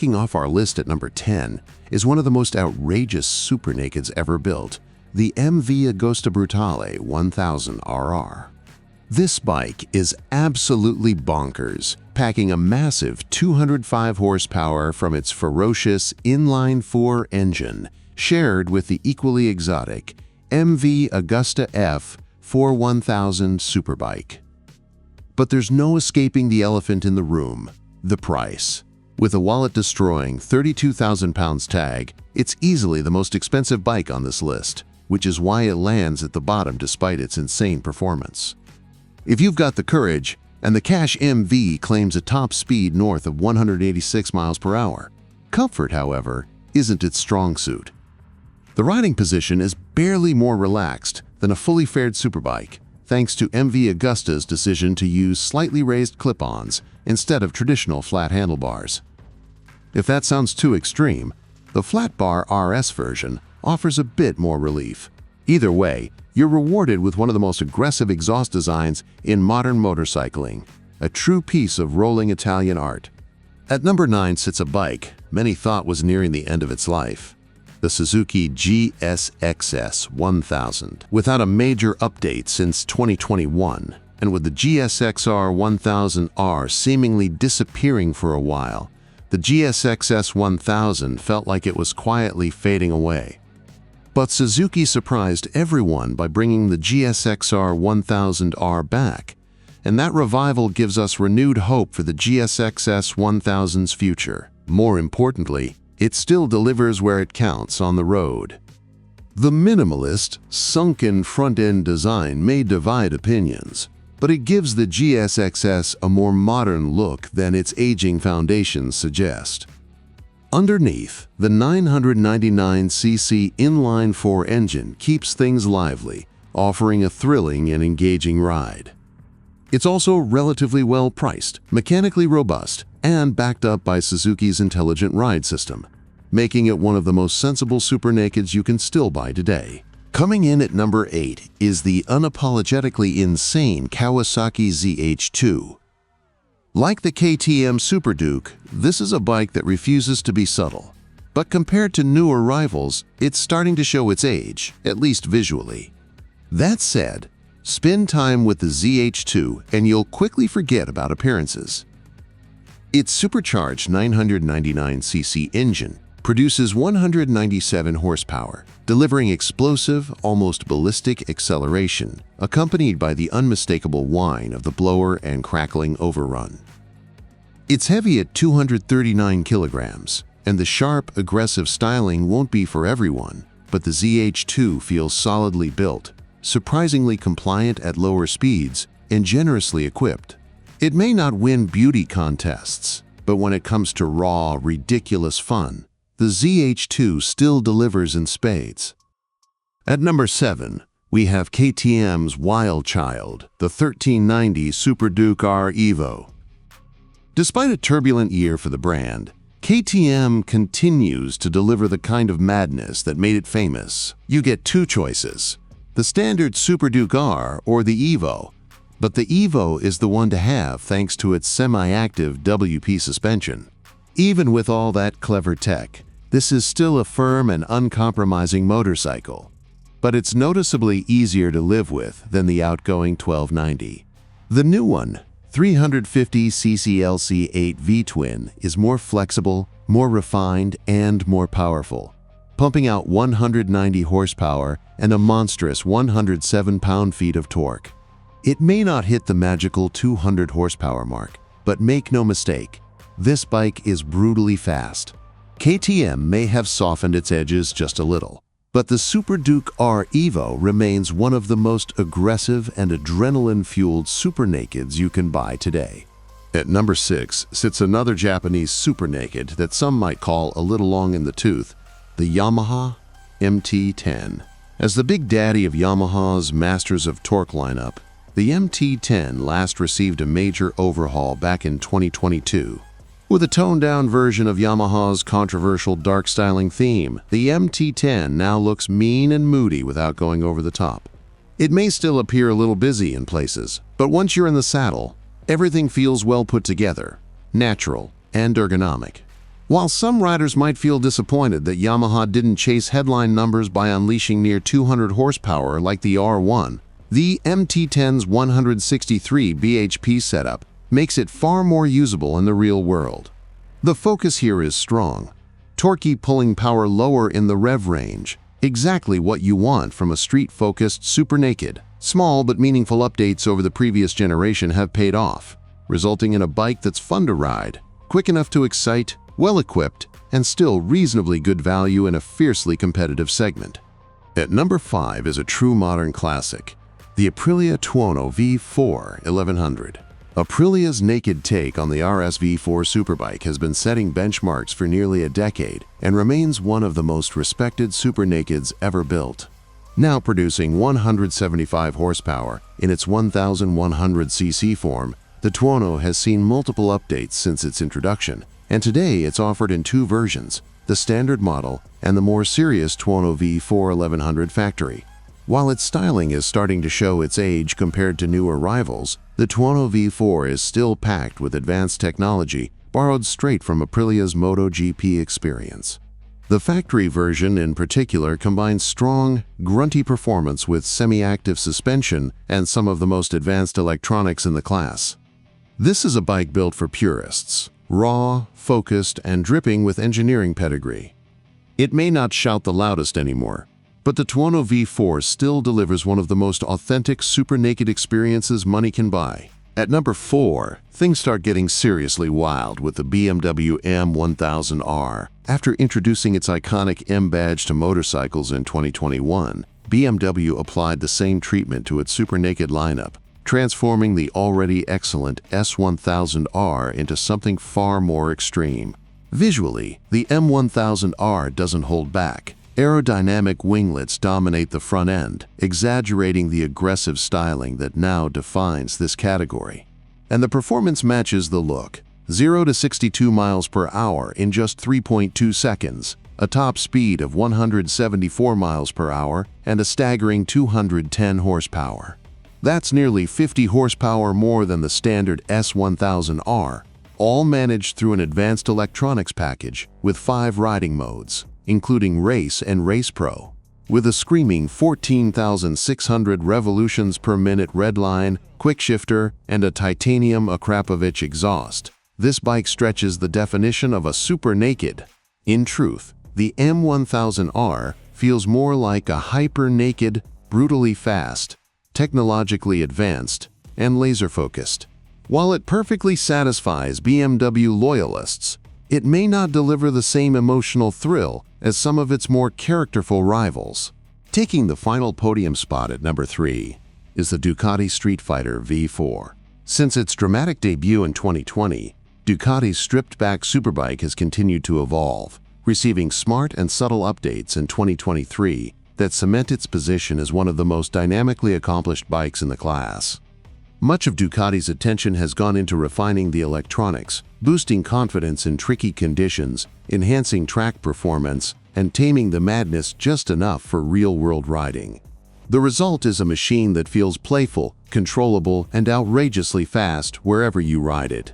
Kicking off our list at number 10 is one of the most outrageous super nakeds ever built, the MV Agosta Brutale 1000RR. This bike is absolutely bonkers, packing a massive 205 horsepower from its ferocious inline-4 engine, shared with the equally exotic MV Agosta F 1000 Superbike. But there's no escaping the elephant in the room, the price. With a wallet-destroying 32,000 pounds tag, it's easily the most expensive bike on this list, which is why it lands at the bottom despite its insane performance. If you've got the courage, and the Cash MV claims a top speed north of 186 miles per hour, comfort, however, isn't its strong suit. The riding position is barely more relaxed than a fully fared superbike, thanks to MV Agosta's decision to use slightly raised clip-ons instead of traditional flat handlebars. If that sounds too extreme, the flat bar RS version offers a bit more relief. Either way, you're rewarded with one of the most aggressive exhaust designs in modern motorcycling, a true piece of rolling Italian art. At number 9 sits a bike many thought was nearing the end of its life, the Suzuki GSX-S 1000. Without a major update since 2021, and with the GSX-R 1000R seemingly disappearing for a while, the GSX-S 1000 felt like it was quietly fading away. But Suzuki surprised everyone by bringing the GSX-R 1000R back, and that revival gives us renewed hope for the GSX-S 1000's future. More importantly, it still delivers where it counts on the road. The minimalist, sunken front-end design may divide opinions, but it gives the GSX-S a more modern look than its aging foundations suggest. Underneath, the 999cc inline-4 engine keeps things lively, offering a thrilling and engaging ride. It's also relatively well priced, mechanically robust, and backed up by Suzuki's intelligent ride system, making it one of the most sensible super nakeds you can still buy today. Coming in at number 8 is the unapologetically insane Kawasaki ZH2. Like the KTM Super Duke, this is a bike that refuses to be subtle. But compared to newer rivals, it's starting to show its age, at least visually. That said, spend time with the ZH2 and you'll quickly forget about appearances. Its supercharged 999cc engine produces 197 horsepower, delivering explosive, almost ballistic acceleration, accompanied by the unmistakable whine of the blower and crackling overrun. It's heavy at 239 kilograms, and the sharp, aggressive styling won't be for everyone, but the ZH2 feels solidly built, surprisingly compliant at lower speeds, and generously equipped. It may not win beauty contests, but when it comes to raw, ridiculous fun, the ZH2 still delivers in spades. At number 7, we have KTM's wild child, the 1390 Super Duke R Evo. Despite a turbulent year for the brand, KTM continues to deliver the kind of madness that made it famous. You get two choices, the standard Super Duke R or the Evo, but the Evo is the one to have thanks to its semi-active WP suspension. Even with all that clever tech, this is still a firm and uncompromising motorcycle, but it's noticeably easier to live with than the outgoing 1290. The new one, 350cc LC8 V-twin, is more flexible, more refined, and more powerful, pumping out 190 horsepower and a monstrous 107 pound-feet of torque. It may not hit the magical 200 horsepower mark, but make no mistake, this bike is brutally fast. KTM may have softened its edges just a little, but the Super Duke R Evo remains one of the most aggressive and adrenaline-fueled super nakeds you can buy today. At number 6 sits another Japanese super naked that some might call a little long in the tooth, the Yamaha MT-10. As the big daddy of Yamaha's Masters of Torque lineup, the MT-10 last received a major overhaul back in 2022. With a toned-down version of Yamaha's controversial dark styling theme, the MT-10 now looks mean and moody without going over the top. It may still appear a little busy in places, but once you're in the saddle, everything feels well put together, natural, and ergonomic. While some riders might feel disappointed that Yamaha didn't chase headline numbers by unleashing near 200 horsepower like the R1, the MT-10's 163 bhp setup makes it far more usable in the real world. The focus here is strong, torquey pulling power lower in the rev range, exactly what you want from a street-focused super naked. Small but meaningful updates over the previous generation have paid off, resulting in a bike that's fun to ride, quick enough to excite, well-equipped, and still reasonably good value in a fiercely competitive segment. At number 5 is a true modern classic, the Aprilia Tuono V4 1100. Aprilia's naked take on the RS V4 superbike has been setting benchmarks for nearly a decade and remains one of the most respected super nakeds ever built. Now producing 175 horsepower in its 1100cc form, the Tuono has seen multiple updates since its introduction, and today it's offered in two versions, the standard model and the more serious Tuono V4 1100 factory. While its styling is starting to show its age compared to newer rivals, the Tuono V4 is still packed with advanced technology borrowed straight from Aprilia's MotoGP experience. The factory version in particular combines strong, grunty performance with semi-active suspension and some of the most advanced electronics in the class. This is a bike built for purists, raw, focused, and dripping with engineering pedigree. It may not shout the loudest anymore, but the Tuono V4 still delivers one of the most authentic super naked experiences money can buy. At number 4, things start getting seriously wild with the BMW M1000R. After introducing its iconic M badge to motorcycles in 2021, BMW applied the same treatment to its super naked lineup, transforming the already excellent S1000R into something far more extreme. Visually, the M1000R doesn't hold back. Aerodynamic winglets dominate the front end, exaggerating the aggressive styling that now defines this category. And the performance matches the look. 0 to 62 miles per hour in just 3.2 seconds, a top speed of 174 miles per hour, and a staggering 210 horsepower. That's nearly 50 horsepower more than the standard S1000R, all managed through an advanced electronics package with 5 riding modes, including Race and Race Pro. With a screaming 14,600 revolutions per minute redline, quick shifter, and a titanium Akrapovic exhaust, this bike stretches the definition of a super naked. In truth, the M1000R feels more like a hyper-naked, brutally fast, technologically advanced, and laser-focused. While it perfectly satisfies BMW loyalists, it may not deliver the same emotional thrill as some of its more characterful rivals. Taking the final podium spot at number 3 is the Ducati Streetfighter V4. Since its dramatic debut in 2020, Ducati's stripped-back superbike has continued to evolve, receiving smart and subtle updates in 2023 that cement its position as one of the most dynamically accomplished bikes in the class. Much of Ducati's attention has gone into refining the electronics, boosting confidence in tricky conditions, enhancing track performance, and taming the madness just enough for real-world riding. The result is a machine that feels playful, controllable, and outrageously fast wherever you ride it.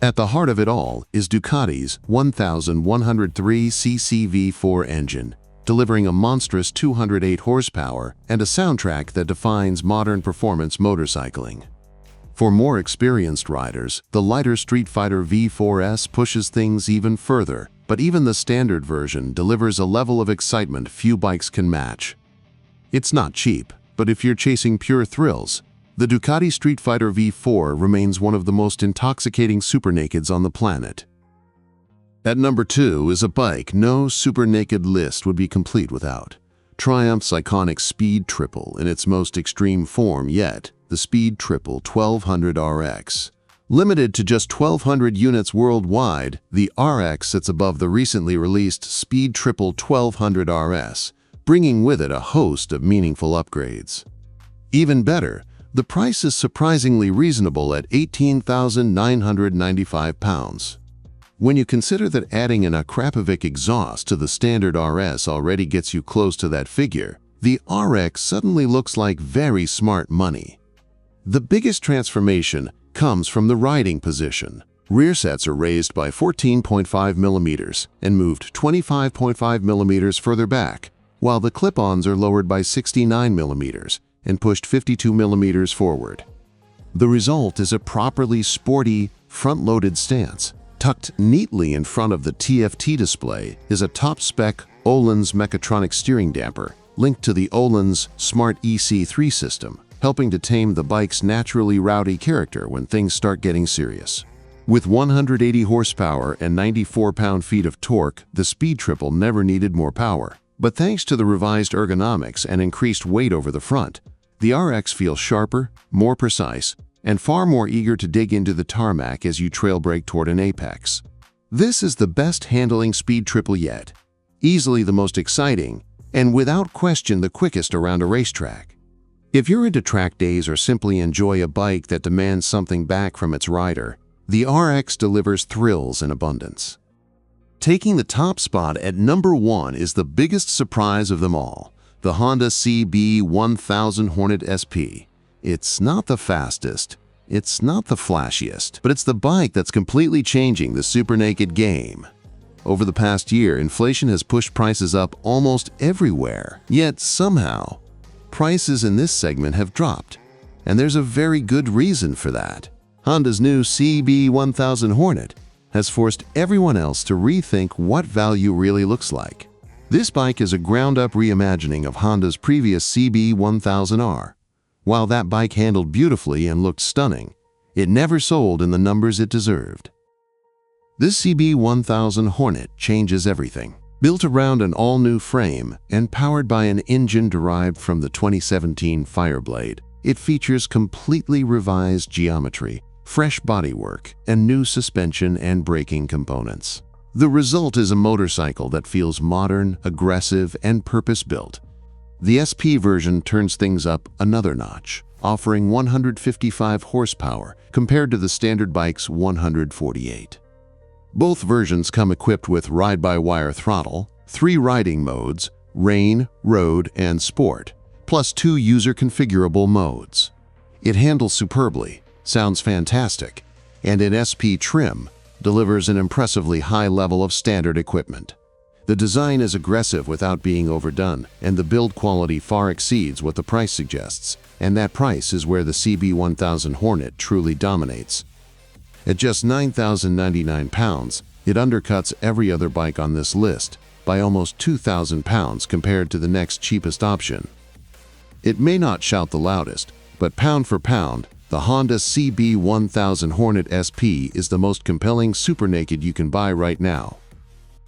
At the heart of it all is Ducati's 1103cc V4 engine, delivering a monstrous 208 horsepower and a soundtrack that defines modern performance motorcycling. For more experienced riders, the lighter Streetfighter V4S pushes things even further, but even the standard version delivers a level of excitement few bikes can match. It's not cheap, but if you're chasing pure thrills, the Ducati Streetfighter V4 remains one of the most intoxicating super nakeds on the planet. At number 2 is a bike no super naked list would be complete without. Triumph's iconic Speed Triple in its most extreme form yet, the Speed Triple 1200 RX. Limited to just 1,200 units worldwide, the RX sits above the recently released Speed Triple 1200 RS, bringing with it a host of meaningful upgrades. Even better, the price is surprisingly reasonable at £18,995. When you consider that adding an Akrapovic exhaust to the standard RS already gets you close to that figure, the RX suddenly looks like very smart money. The biggest transformation comes from the riding position. Rear sets are raised by 14.5 millimeters and moved 25.5 millimeters further back, while the clip-ons are lowered by 69 millimeters and pushed 52 millimeters forward. The result is a properly sporty, front-loaded stance. Tucked neatly in front of the TFT display is a top-spec Öhlins mechatronic steering damper linked to the Öhlins Smart EC3 system, helping to tame the bike's naturally rowdy character when things start getting serious. With 180 horsepower and 94 pound-feet of torque, the Speed Triple never needed more power. But thanks to the revised ergonomics and increased weight over the front, the RX feels sharper, more precise, and far more eager to dig into the tarmac as you trail brake toward an apex. This is the best handling Speed Triple yet, easily the most exciting, and without question the quickest around a racetrack. If you're into track days or simply enjoy a bike that demands something back from its rider, the RX delivers thrills in abundance. Taking the top spot at number 1 is the biggest surprise of them all, the Honda CB1000 Hornet SP. It's not the fastest, it's not the flashiest, but it's the bike that's completely changing the super naked game. Over the past year, inflation has pushed prices up almost everywhere, yet somehow, prices in this segment have dropped, and there's a very good reason for that. Honda's new CB1000 Hornet has forced everyone else to rethink what value really looks like. This bike is a ground-up reimagining of Honda's previous CB1000R. While that bike handled beautifully and looked stunning, it never sold in the numbers it deserved. This CB1000 Hornet changes everything. Built around an all-new frame and powered by an engine derived from the 2017 Fireblade, it features completely revised geometry, fresh bodywork, and new suspension and braking components. The result is a motorcycle that feels modern, aggressive, and purpose-built. The SP version turns things up another notch, offering 155 horsepower compared to the standard bike's 148. Both versions come equipped with ride-by-wire throttle, 3 riding modes, rain, road, and sport, plus 2 user-configurable modes. It handles superbly, sounds fantastic, and in SP trim, delivers an impressively high level of standard equipment. The design is aggressive without being overdone, and the build quality far exceeds what the price suggests, and that price is where the CB1000 Hornet truly dominates. At just £9,099, it undercuts every other bike on this list by almost £2,000 compared to the next cheapest option. It may not shout the loudest, but pound for pound, the Honda CB1000 Hornet SP is the most compelling super naked you can buy right now.